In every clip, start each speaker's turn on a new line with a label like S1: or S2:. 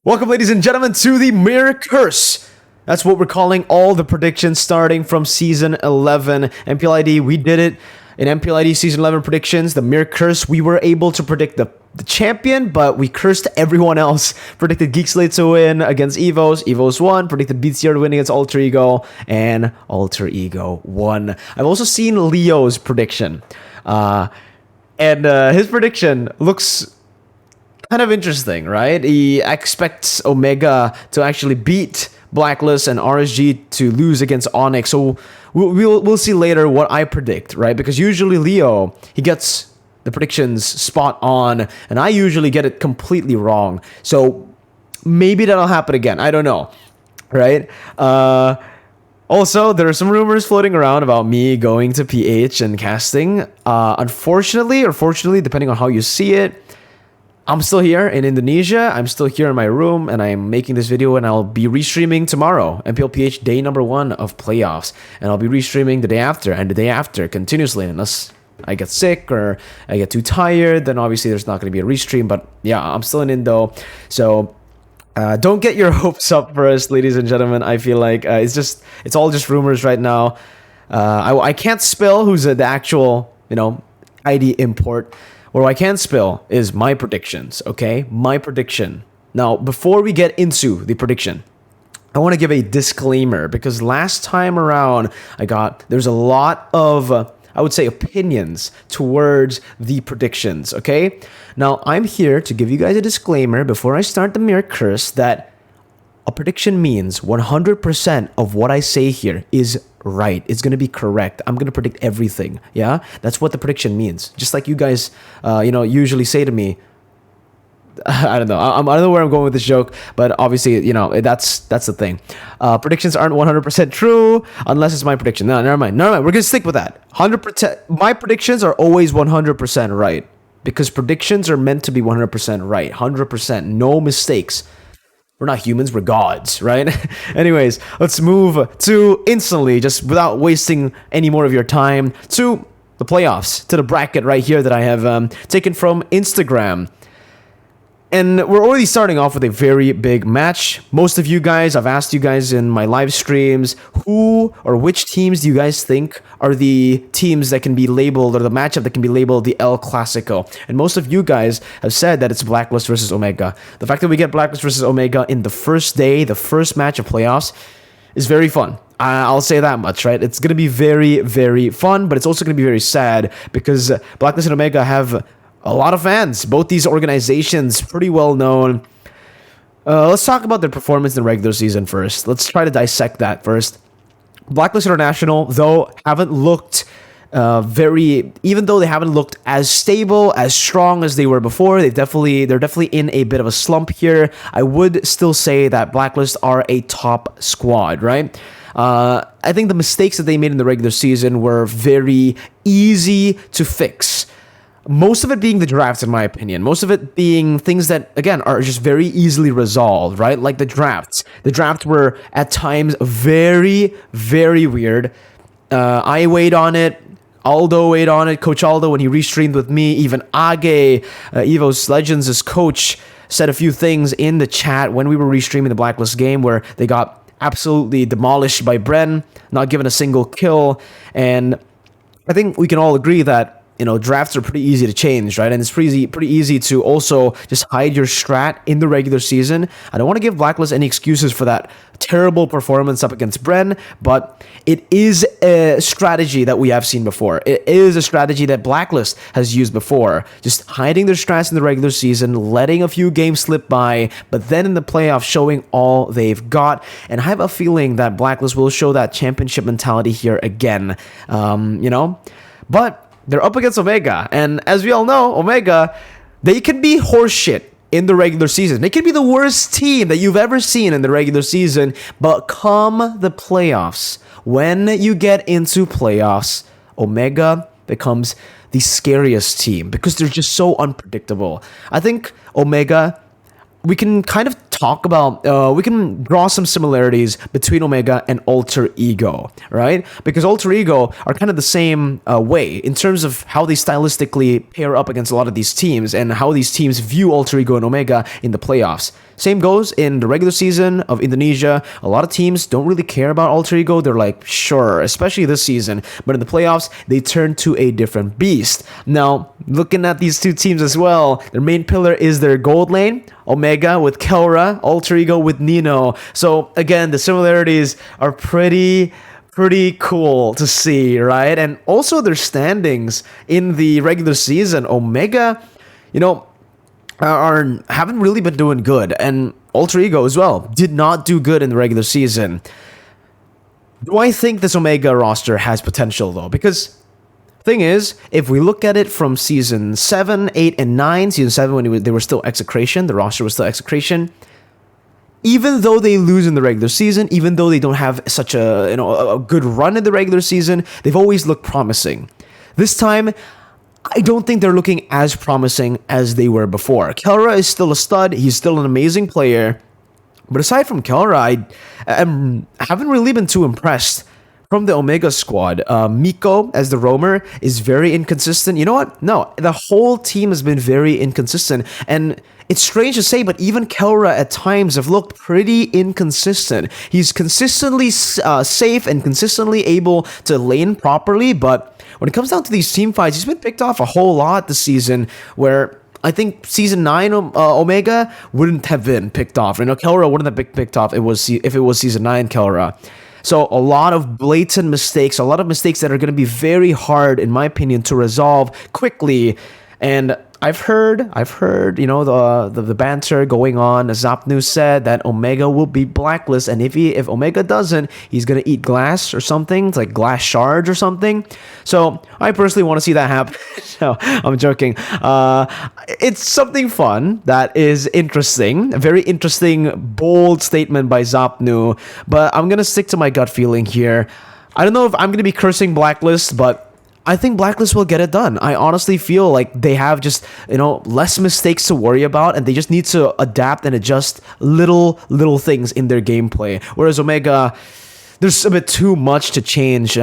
S1: Welcome, ladies and gentlemen, to the Mirkurse. That's what we're calling all the predictions starting from Season 11. MPL ID, we did it in MPL ID Season 11 predictions. The Mirkurse, we were able to predict the champion, but we cursed everyone else. Predicted Geek Slate to win against Evos. Evos won. Predicted BTR to win against Alter Ego. And Alter Ego won. I've also seen Leo's prediction. And his prediction looks kind of interesting, right? He expects Omega to actually beat Blacklist and RSG to lose against Onyx. So we'll see later what I predict, right? Because usually Leo, he gets the predictions spot on, and I usually get it completely wrong. So maybe that'll happen again. I don't know, right? Also, there are some rumors floating around about me going to PH and casting. Unfortunately, or fortunately, depending on how you see it, I'm still here in Indonesia. I'm still here in my room, and I'm making this video, and I'll be restreaming tomorrow, MPL PH day number 1 of playoffs, and I'll be restreaming the day after and the day after continuously, unless I get sick or I get too tired. Then obviously there's not going to be a restream. But yeah, I'm still in Indo, so don't get your hopes up first, ladies and gentlemen. I feel like it's all just rumors right now. I can't spill who's the actual ID import. What I can spill is my predictions, okay? My prediction. Now, before we get into the prediction, I want to give a disclaimer, because last time around, there's a lot of, I would say, opinions towards the predictions, okay? Now, I'm here to give you guys a disclaimer before I start the Mirkurse that a prediction means 100% of what I say here is right. It's going to be correct. I'm going to predict everything. Yeah, that's what the prediction means. Just like you guys, usually say to me. I don't know. I don't know where I'm going with this joke, but obviously, that's the thing. Predictions aren't 100% true unless it's my prediction. No, never mind. We're going to stick with that. 100%. My predictions are always 100% right, because predictions are meant to be 100% right. 100%. No mistakes. We're not humans, we're gods, right? Anyways, let's move to instantly, just without wasting any more of your time, to the playoffs, to the bracket right here that I have taken from Instagram. And we're already starting off with a very big match. Most of you guys, I've asked you guys in my live streams, who or which teams do you guys think are the teams that can be labeled, or the matchup that can be labeled the El Clasico? And most of you guys have said that it's Blacklist versus Omega. The fact that we get Blacklist versus Omega in the first day, the first match of playoffs, is very fun. I'll say that much, right? It's going to be very, very fun, but it's also going to be very sad, because Blacklist and Omega have a lot of fans. Both these organizations, pretty well known. Let's talk about their performance in the regular season first. Let's try to dissect that first. Blacklist International, though, haven't looked even though they haven't looked as stable, as strong as they were before, they're definitely in a bit of a slump here. I would still say that Blacklist are a top squad, right? I think the mistakes that they made in the regular season were very easy to fix. Most of it being the drafts, in my opinion. Most of it being things that, again, are just very easily resolved, right? Like the drafts. The drafts were, at times, very, very weird. I weighed on it. Aldo weighed on it. Coach Aldo, when he restreamed with me. Even Age, Evo's Legends' coach, said a few things in the chat when we were restreaming the Blacklist game, where they got absolutely demolished by Bren, not given a single kill. And I think we can all agree that drafts are pretty easy to change, right? And it's pretty easy to also just hide your strat in the regular season. I don't want to give Blacklist any excuses for that terrible performance up against Bren, but it is a strategy that we have seen before. It is a strategy that Blacklist has used before. Just hiding their strats in the regular season, letting a few games slip by, but then in the playoffs showing all they've got. And I have a feeling that Blacklist will show that championship mentality here again. But they're up against Omega, and as we all know, Omega, they can be horseshit in the regular season. They can be the worst team that you've ever seen in the regular season, but come the playoffs, when you get into playoffs, Omega becomes the scariest team, because they're just so unpredictable. I think Omega, we can kind of talk about, we can draw some similarities between Omega and Alter Ego, right? Because Alter Ego are kind of the same way in terms of how they stylistically pair up against a lot of these teams and how these teams view Alter Ego and Omega in the playoffs. Same goes in the regular season of Indonesia. A lot of teams don't really care about Alter Ego. They're like, sure, especially this season. But in the playoffs, they turn to a different beast. Now, looking at these two teams as well, their main pillar is their gold lane. Omega with Kelra, Alter Ego with Nino. So again, the similarities are pretty cool to see, right? And also their standings in the regular season. Omega, haven't really been doing good, and Alter Ego as well did not do good in the regular season. Do I think this Omega roster has potential though? Because thing is, if we look at it from season 7, 8, and 9, season 7 when they were still execration, the roster was still execration. Even though they lose in the regular season, even though they don't have such a good run in the regular season, they've always looked promising. This time, I don't think they're looking as promising as they were before. Kelra is still a stud. He's still an amazing player. But aside from Kelra, I haven't really been too impressed from the Omega squad. Mirko as the roamer is very inconsistent. You know what? No, the whole team has been very inconsistent. And it's strange to say, but even Kelra at times have looked pretty inconsistent. He's consistently safe and consistently able to lane properly, but when it comes down to these team fights, he's been picked off a whole lot this season, where I think season 9 Omega wouldn't have been picked off. Kelra wouldn't have been picked off if it was season 9 Kelra. So a lot of blatant mistakes, a lot of mistakes that are going to be very hard, in my opinion, to resolve quickly. And I've heard, the banter going on. Zapnu said that Omega will be blacklisted, and if Omega doesn't, he's gonna eat glass or something. It's like glass shards or something. So I personally want to see that happen. No, I'm joking. It's something fun that is interesting. A very interesting, bold statement by Zapnu. But I'm gonna stick to my gut feeling here. I don't know if I'm gonna be cursing blacklist, but I think Blacklist will get it done. I honestly feel like they have just, less mistakes to worry about, and they just need to adapt and adjust little things in their gameplay. Whereas Omega, there's a bit too much to change,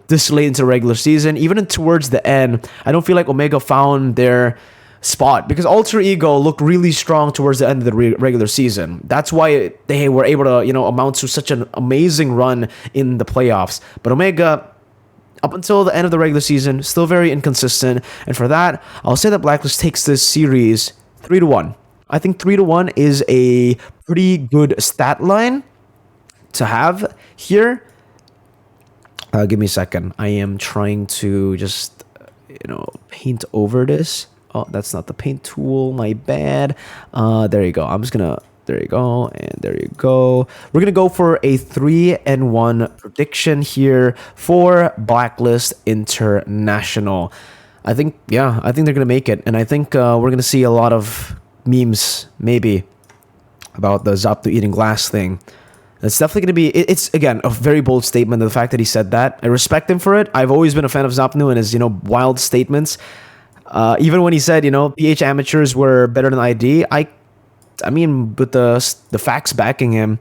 S1: this late into the regular season. Even towards the end, I don't feel like Omega found their spot, because Alter Ego looked really strong towards the end of the regular season. That's why they were able to, amount to such an amazing run in the playoffs. But Omega, up until the end of the regular season, still very inconsistent. And for that, I'll say that Blacklist takes this series 3-1. I think 3-1 is a pretty good stat line to have here. Give me a second. I am trying to just, paint over this. Oh, that's not the paint tool. My bad. There you go. There you go, and there you go. We're gonna go for a 3-1 prediction here for Blacklist International. I think they're gonna make it, and I think we're gonna see a lot of memes, maybe, about the Zapnu eating glass thing. It's definitely gonna be. It's again a very bold statement. The fact that he said that, I respect him for it. I've always been a fan of Zapnu and his wild statements. Even when he said PH amateurs were better than ID, I mean, with the facts backing him,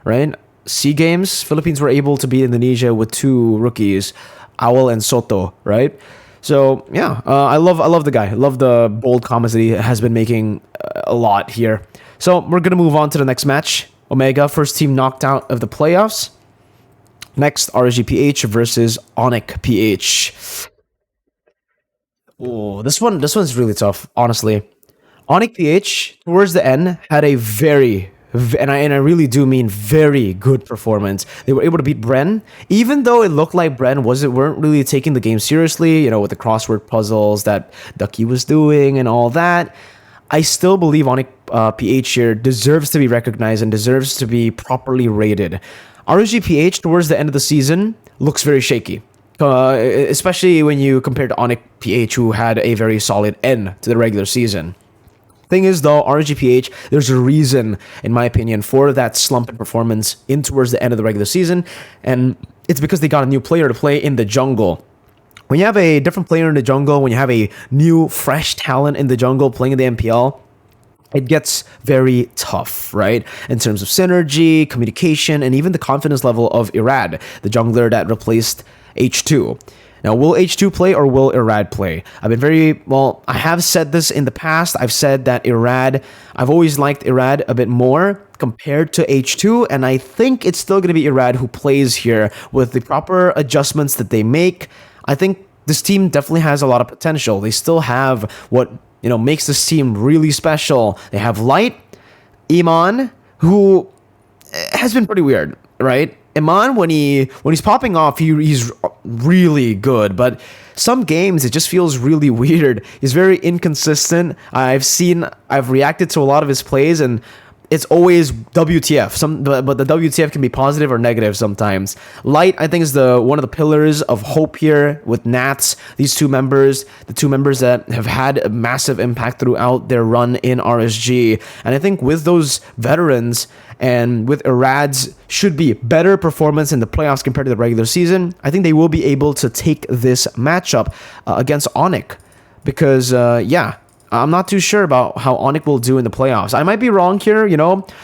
S1: right? SEA Games, Philippines were able to beat Indonesia with 2 rookies, Owl and Soto, right? So yeah, I love the guy. I love the bold comments that he has been making a lot here. So we're gonna move on to the next match. Omega, first team knocked out of the playoffs. Next, RSGPH versus Onic PH. Oh, this one's really tough, honestly. Onic PH, towards the end, had a and I really do mean very good performance. They were able to beat Bren, even though it looked like Bren weren't really taking the game seriously, with the crossword puzzles that Ducky was doing and all that. I still believe Onic PH here deserves to be recognized and deserves to be properly rated. RSG PH, towards the end of the season, looks very shaky. Especially when you compare to Onic PH, who had a very solid end to the regular season. Thing is, though, RGPH, there's a reason, in my opinion, for that slump in performance in towards the end of the regular season, and it's because they got a new player to play in the jungle. When you have a different player in the jungle, when you have a new, fresh talent in the jungle playing in the MPL, it gets very tough, right? In terms of synergy, communication, and even the confidence level of Irad, the jungler that replaced H2. Now, will H2 play or will Irad play? I have said this in the past. I've said that I've always liked Irad a bit more compared to H2, and I think it's still going to be Irad who plays here with the proper adjustments that they make. I think this team definitely has a lot of potential. They still have what makes this team really special. They have Light, Iman, who has been pretty weird, right? Iman, when he's popping off, he's really good, but some games it just feels really weird. He's very inconsistent. I've reacted to a lot of his plays, and it's always WTF. But the WTF can be positive or negative sometimes. Light, I think, is one of the pillars of hope here with Nats. These two members, the two members that have had a massive impact throughout their run in RSG. And I think with those veterans and with Irad's should be better performance in the playoffs compared to the regular season, I think they will be able to take this matchup against Onyx. Because, I'm not too sure about how Onyx will do in the playoffs. I might be wrong here,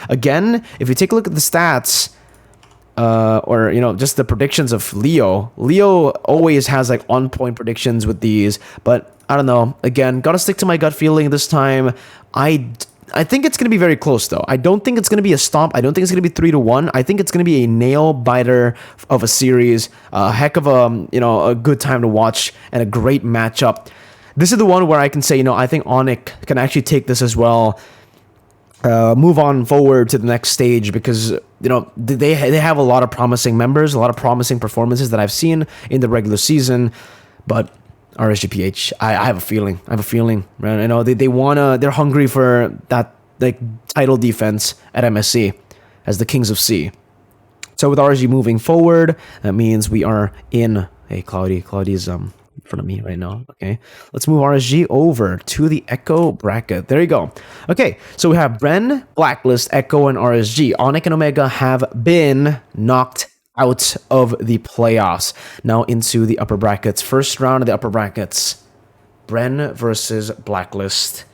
S1: Again, if you take a look at the stats, or just the predictions of Leo. Leo always has like on-point predictions with these, but I don't know. Again, gotta stick to my gut feeling this time. I think it's gonna be very close though. I don't think it's gonna be a stomp. I don't think it's gonna be 3-1. I think it's gonna be a nail biter of a series. A heck of a good time to watch and a great matchup. This is the one where I can say, I think Onyx can actually take this as well, move on forward to the next stage because, they have a lot of promising members, a lot of promising performances that I've seen in the regular season. But RSGPH, I have a feeling. Right? They're hungry for that like title defense at MSC as the Kings of C. So with RSG moving forward, that means we are in. Hey, Cloudy's in front of me right now. Okay, let's move RSG over to the Echo bracket. There you go. Okay, so we have Bren, Blacklist, Echo, and RSG. Onyx and Omega have been knocked out of the playoffs. Now into the upper brackets. First round of the upper brackets. Bren versus Blacklist.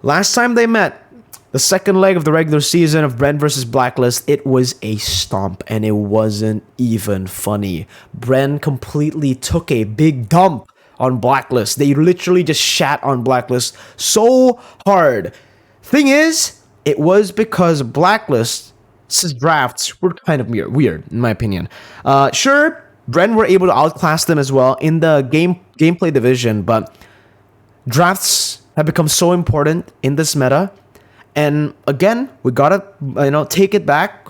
S1: Last time they met, the second leg of the regular season of Bren versus Blacklist, it was a stomp, and it wasn't even funny. Bren completely took a big dump on Blacklist. They literally just shat on Blacklist so hard. Thing is, it was because Blacklist's drafts were kind of weird, in my opinion. Sure, Bren were able to outclass them as well in the gameplay division, but drafts have become so important in this meta. And again, we gotta take it back,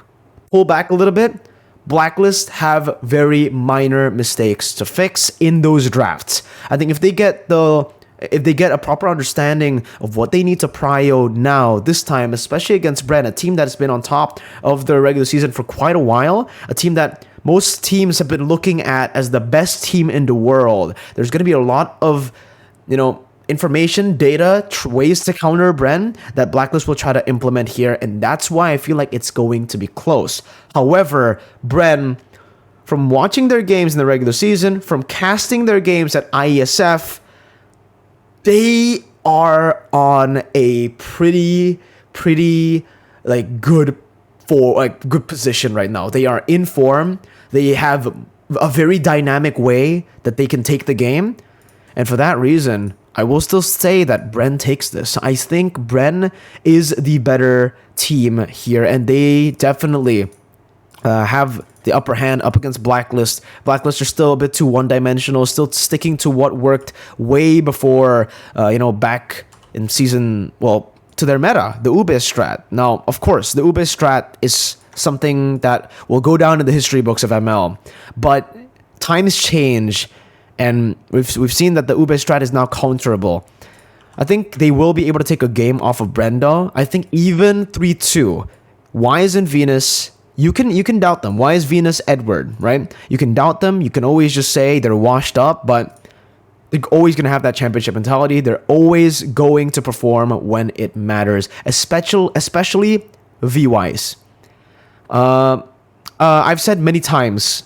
S1: pull back a little bit. Blacklist have very minor mistakes to fix in those drafts. I think if they get a proper understanding of what they need to prio now, this time, especially against Bren, a team that has been on top of the regular season for quite a while, a team that most teams have been looking at as the best team in the world. There's gonna be a lot of information, data, ways to counter Bren that Blacklist will try to implement here, and that's why I feel like it's going to be close. However, Bren, from watching their games in the regular season, from casting their games at IESF, they are on a pretty good position right now. They are in form. They have a very dynamic way that they can take the game, and for that reason, I will still say that Bren takes this. I think Bren is the better team here, and they definitely have the upper hand up against Blacklist. Blacklist are still a bit too one-dimensional, still sticking to what worked way before, back in season, to their meta, the Ube strat. Now, of course, the Ube strat is something that will go down in the history books of ML, but times change. And we've seen that the Ube strat is now counterable. I think they will be able to take a game off of Brendo. I think even 3-2. Why isn't Venus? You can doubt them. Why is Venus Edward, right? You can doubt them. You can always just say they're washed up, but they're always going to have that championship mentality. They're always going to perform when it matters, especially V-wise. I've said many times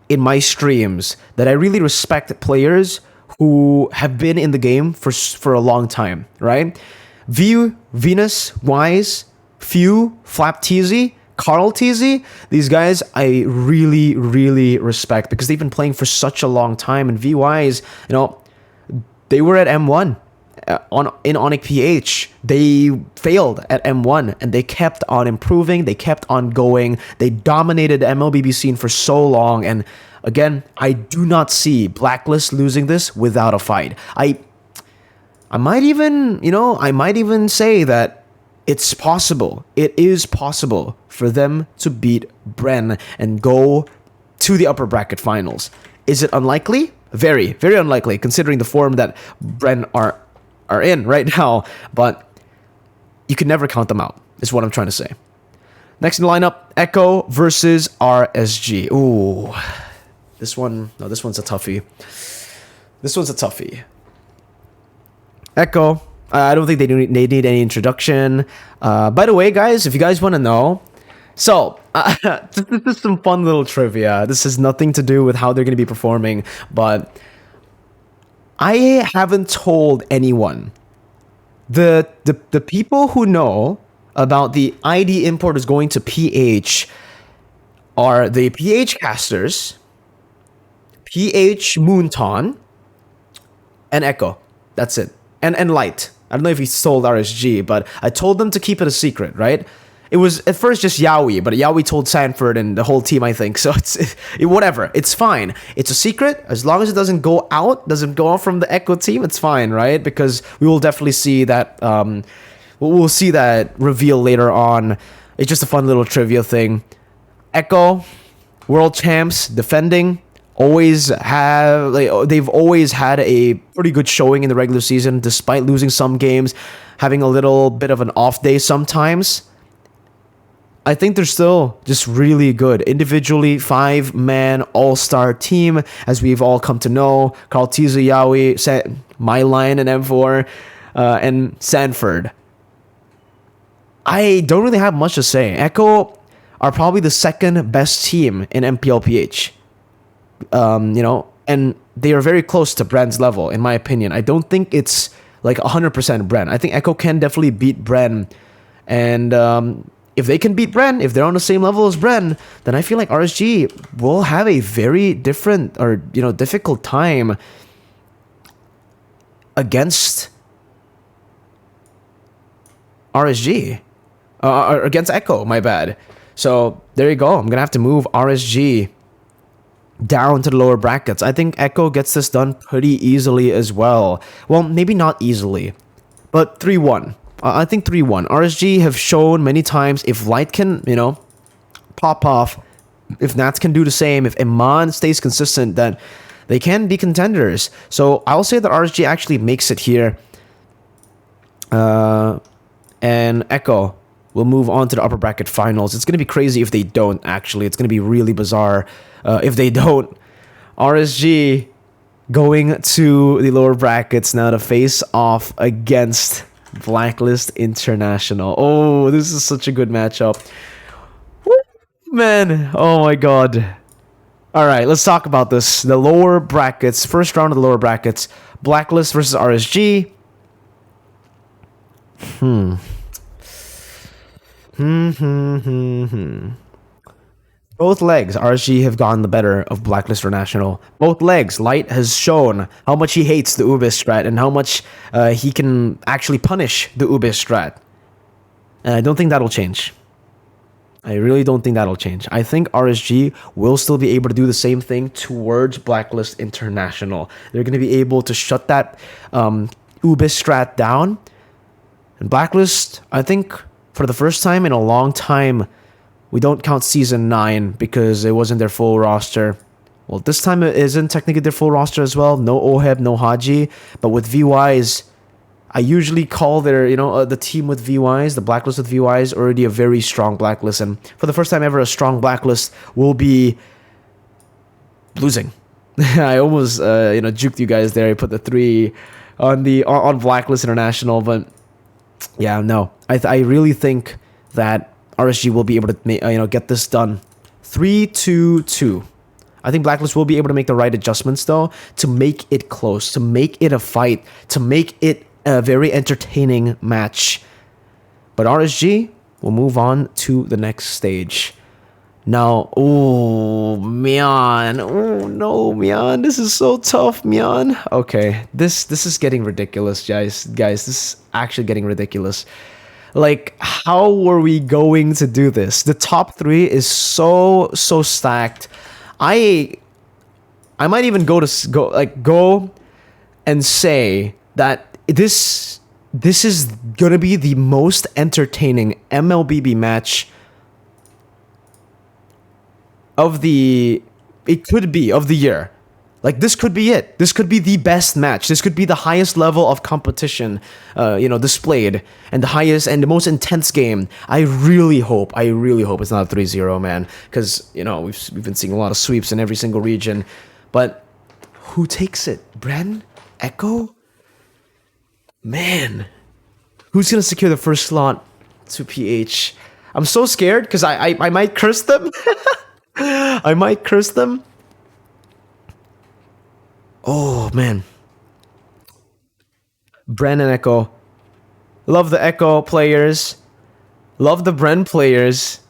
S1: in my streams that I really respect players who have been in the game for a long time, right? Venus, Wise, Few, Flap TZ, Carl TZ, these guys I really, really respect because they've been playing for such a long time. And VYs, they were at M1 in Onic PH. They failed at M1 and they kept on improving. They kept on going. They dominated the MLBB scene for so long. And again, I do not see Blacklist losing this without a fight. I might even say that it's possible. It is possible for them to beat Bren and go to the upper bracket finals. Is it unlikely? Very, very unlikely, considering the form that Bren are in right now. But you can never count them out, is what I'm trying to say. Next in the lineup, Echo versus RSG. Ooh, this one's a toughie. This one's a toughie. Echo, I don't think they need any introduction. By the way, guys, if you guys want to know, so this is some fun little trivia. This has nothing to do with how they're going to be performing, but I haven't told anyone. The people who know about the ID importers going to PH are the PH casters, PH Moonton, and Echo. That's it. And Light. I don't know if he sold RSG, but I told them to keep it a secret, right? It was at first just Yowie, but Yowie told Sanford and the whole team, I think. So it's whatever. It's fine. It's a secret. As long as it doesn't go out from the Echo team, it's fine, right? Because we will definitely see that. We'll see that reveal later on. It's just a fun little trivia thing. Echo, world champs, defending. They've always had a pretty good showing in the regular season, despite losing some games, having a little bit of an off day sometimes. I think they're still just really good. Individually, 5-man all-star team, as we've all come to know. Carl Tiza, Yowie, My Lion and M4, and Sanford. I don't really have much to say. Echo are probably the second best team in MPL PH. And they are very close to Bren's level, in my opinion. I don't think it's like 100% Bren. I think Echo can definitely beat Bren. And if they can beat Bren, if they're on the same level as Bren, then I feel like RSG will have a very different or, difficult time against RSG. Or against Echo, my bad. So there you go. I'm going to have to move RSG down to the lower brackets. I think Echo gets this done pretty easily as well. Well, maybe not easily, but 3-1. I think 3-1. RSG have shown many times if Light can, pop off, if Nats can do the same, if Iman stays consistent, then they can be contenders. So I'll say that RSG actually makes it here. And Echo will move on to the upper bracket finals. It's going to be crazy if they don't, actually. It's going to be really bizarre if they don't. RSG going to the lower brackets now to face off against Blacklist International. Oh, this is such a good matchup. Woo, man, oh my god. All right, let's talk about this. The lower brackets, first round of the lower brackets. Blacklist versus RSG. Both legs, RSG have gotten the better of Blacklist International. Both legs, Light has shown how much he hates the Ubis strat and how much he can actually punish the Ubis strat. And I don't think that'll change. I really don't think that'll change. I think RSG will still be able to do the same thing towards Blacklist International. They're going to be able to shut that Ubis strat down. And Blacklist, I think, for the first time in a long time, we don't count Season 9 because it wasn't their full roster. Well, this time it isn't technically their full roster as well. No Oheb, no Haji. But with VYs, I usually call their, the team with VYs, the Blacklist with VYs, already a very strong Blacklist. And for the first time ever, a strong Blacklist will be losing. I almost, juked you guys there. I put the 3 on Blacklist International. But yeah, no. I really think that RSG will be able to get this done. 3-2-2. I think Blacklist will be able to make the right adjustments though to make it close, to make it a fight, to make it a very entertaining match. But RSG will move on to the next stage. Now, oh, Mian. Oh, no, Mian. This is so tough, Mian. Okay, this is getting ridiculous, guys. Guys, this is actually getting ridiculous. Like, how were we going to do this? The top three is so stacked. I I might even go and say that this is gonna be the most entertaining MLBB match of the it could be of the year. Like, this could be it. This could be the best match. This could be the highest level of competition, displayed, and the highest and the most intense game. I really hope it's not a 3-0, man, because we've been seeing a lot of sweeps in every single region. But who takes it? Bren? Echo? Man, who's gonna secure the first slot to PH? I'm so scared because I might curse them. I might curse them. Oh, man. Bren and Echo. Love the Echo players. Love the Bren players.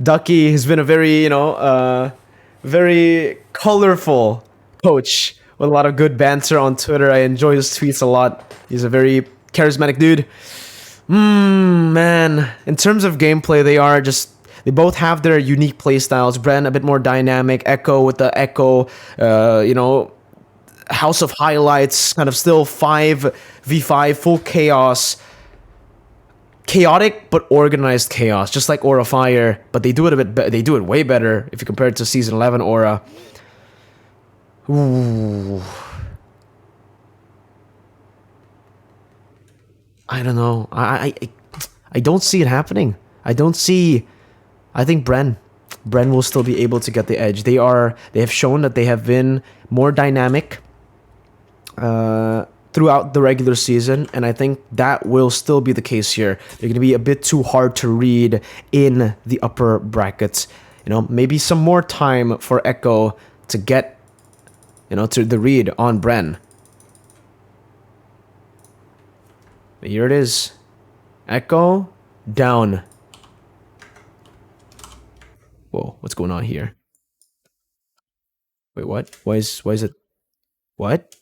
S1: Ducky has been a very, very colorful coach with a lot of good banter on Twitter. I enjoy his tweets a lot. He's a very charismatic dude. Man. In terms of gameplay, they both have their unique playstyles. Bren a bit more dynamic. Echo with the Echo, House of Highlights, kind of still 5v5, full chaos. Chaotic but organized chaos, just like Aura Fire, but they do it they do it way better if you compare it to Season 11 Aura. Ooh. I don't know. I don't see it happening. I think Bren will still be able to get the edge. They have shown that they have been more dynamic throughout the regular season, and I think that will still be the case here. They're going to be a bit too hard to read in the upper brackets. Maybe some more time for Echo to get, to the read on Bren. But here it is. Echo down. Whoa, what's going on here? Wait, what? Why is it? What?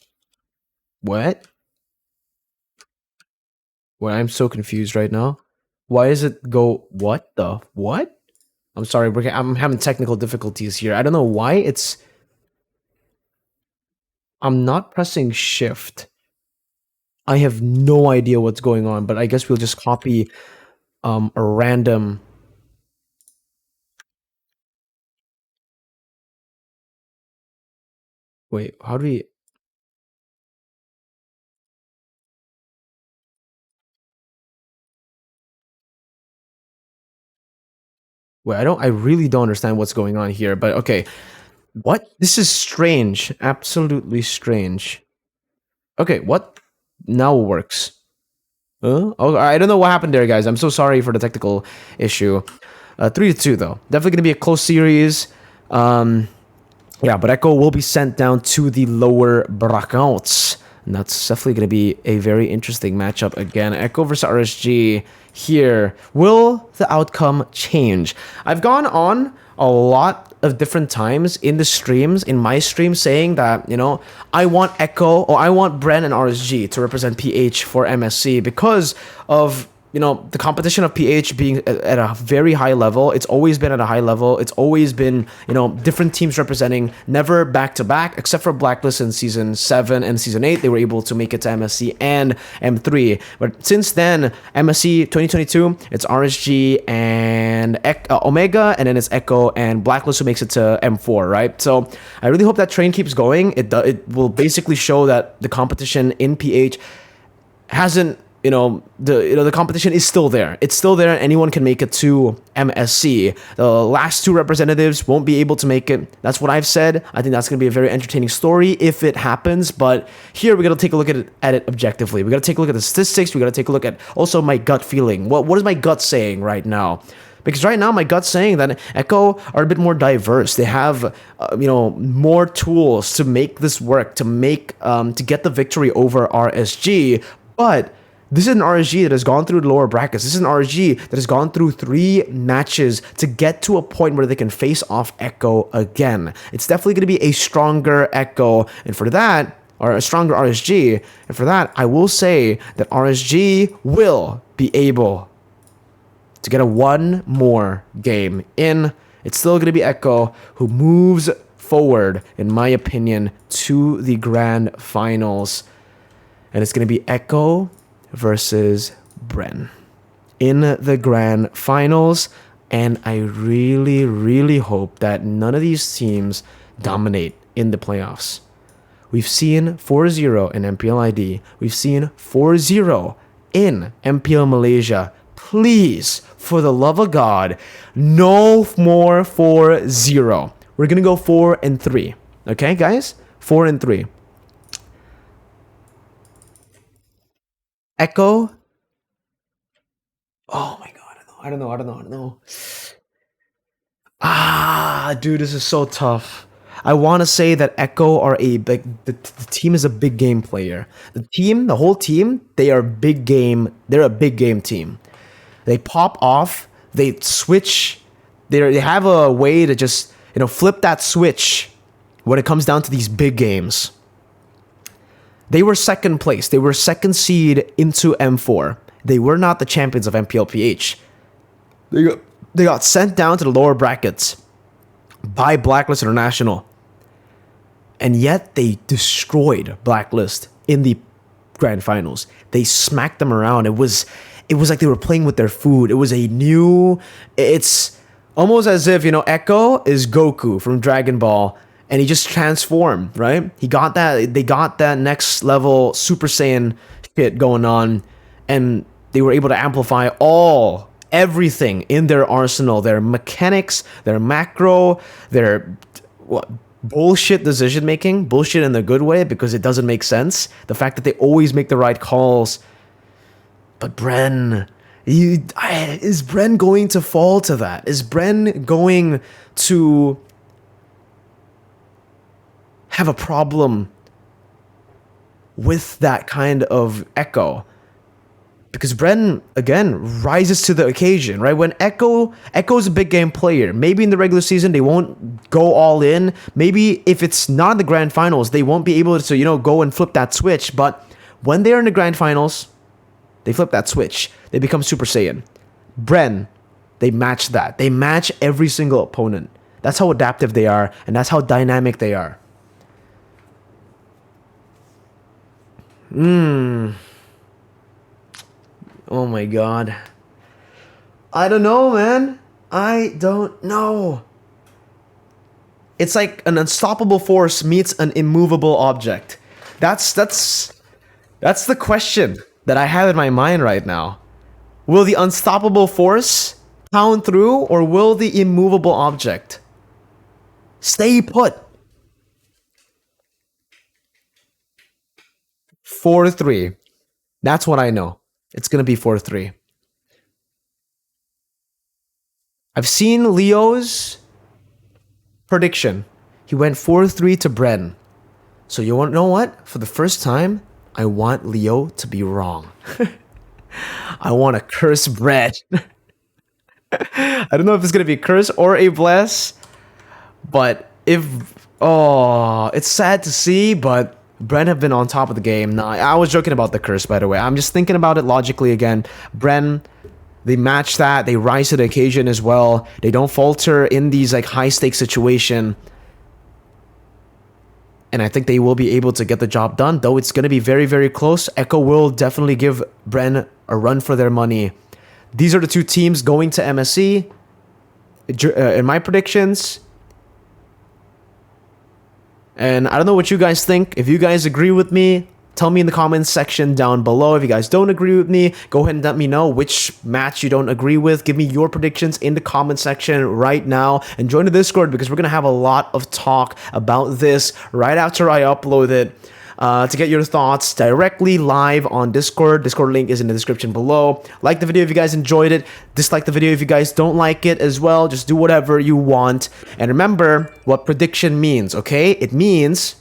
S1: What? Well, I'm so confused right now. Why is it go? What the? What? I'm sorry, I'm having technical difficulties here. I don't know why it's. I'm not pressing shift. I have no idea what's going on, but I guess we'll just copy a random. Wait, how do we? Wait, I really don't understand what's going on here, but okay. What? This is strange. Absolutely strange. Okay, what? Now it works. Oh, I don't know what happened there, guys. I'm so sorry for the technical issue. 3-2, though. Definitely going to be a close series. Yeah, but Echo will be sent down to the lower brackets. And that's definitely going to be a very interesting matchup again. Echo versus RSG here. Will the outcome change? I've gone on a lot of different times in the streams, in my stream, saying that, I want Echo or I want Bren and RSG to represent PH for MSC because of the competition of PH being at a very high level. It's always been at a high level. It's always been, different teams representing, never back to back, except for Blacklist in Season 7 and Season 8. They were able to make it to MSC and M3. But since then, MSC 2022, it's RSG and Omega, and then it's Echo and Blacklist who makes it to M4, right? So I really hope that train keeps going. It will basically show that the competition in PH hasn't, the competition is still there. It's still there, and anyone can make it to MSC. The last two representatives won't be able to make it. That's what I've said. I think that's going to be a very entertaining story if it happens. But here we got to take a look at it objectively. We got to take a look at the statistics. We got to take a look at also my gut feeling. What is my gut saying right now? Because right now, my gut's saying that Echo are a bit more diverse. They have, more tools to make this work, to get the victory over RSG. But this is an RSG that has gone through the lower brackets. This is an RSG that has gone through 3 matches to get to a point where they can face off Echo again. It's definitely going to be a stronger Echo, and for that, or a stronger RSG, and for that, I will say that RSG will be able to get a 1 more game in. It's still going to be Echo who moves forward, in my opinion, to the grand finals. And it's going to be Echo versus Bren in the grand finals. And I really, really hope that none of these teams dominate in the playoffs. We've seen 4-0 in MPL ID. We've seen 4-0 in MPL Malaysia. Please, for the love of God, no more 4-0. We're going to go 4-3. Okay, guys? 4-3. Echo. Oh my God. I don't know. Dude, this is so tough. I want to say that Echo are the team is a big game player. The whole team, they are big game. They're a big game team. They pop off, they switch. They have a way to just, flip that switch when it comes down to these big games. They were second place. They were second seed into M4. They were not the champions of MPLPH. They got sent down to the lower brackets by Blacklist International. And yet they destroyed Blacklist in the grand finals. They smacked them around. It was like they were playing with their food. It's almost as if, Echo is Goku from Dragon Ball and he just transformed, right? They got that next level Super Saiyan shit going on, and they were able to amplify everything in their arsenal, their mechanics, their macro, their bullshit decision making, bullshit in the good way because it doesn't make sense. The fact that they always make the right calls. But Bren, is Bren going to fall to that? Is Bren going to have a problem with that kind of Echo? Because Bren, again, rises to the occasion, right? When Echo's a big game player, maybe in the regular season they won't go all in. Maybe if it's not in the grand finals, they won't be able to, go and flip that switch. But when they're in the grand finals, they flip that switch. They become Super Saiyan. Bren, they match that. They match every single opponent. That's how adaptive they are, and that's how dynamic they are. Oh my God. I don't know, man. I don't know. It's like an unstoppable force meets an immovable object. That's the question that I have in my mind right now. Will the unstoppable force pound through, or will the immovable object stay put? 4-3. That's what I know. It's going to be 4-3. I've seen Leo's prediction. He went 4-3 to Bren. So you want to know what? For the first time, I want Leo to be wrong. I want to curse Bren. I don't know if it's going to be a curse or a bless. But it's sad to see, but Bren have been on top of the game. Now, I was joking about the curse, by the way. I'm just thinking about it logically again. Bren, they match that. They rise to the occasion as well. They don't falter in these high stakes situation. And I think they will be able to get the job done, though it's going to be very, very close. Echo will definitely give Bren a run for their money. These are the two teams going to MSC. In my predictions. And I don't know what you guys think. If you guys agree with me, tell me in the comments section down below. If you guys don't agree with me, go ahead and let me know which match you don't agree with. Give me your predictions in the comment section right now. And join the Discord because we're going to have a lot of talk about this right after I upload it. To get your thoughts directly live on Discord. Discord link is in the description below. Like the video if you guys enjoyed it. Dislike the video if you guys don't like it as well. Just do whatever you want. And remember what prediction means, okay? It means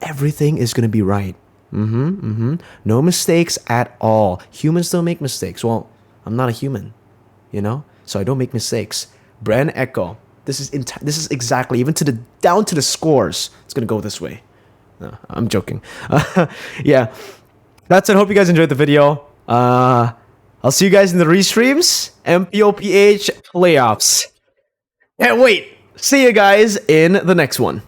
S1: everything is going to be right. No mistakes at all. Humans don't make mistakes. Well, I'm not a human, you know, so I don't make mistakes. Brand Echo. This is exactly even to the down to the scores. It's gonna go this way. No, I'm joking. Yeah, that's it. Hope you guys enjoyed the video. I'll see you guys in the restreams. MPOPH playoffs. Can't wait. See you guys in the next one.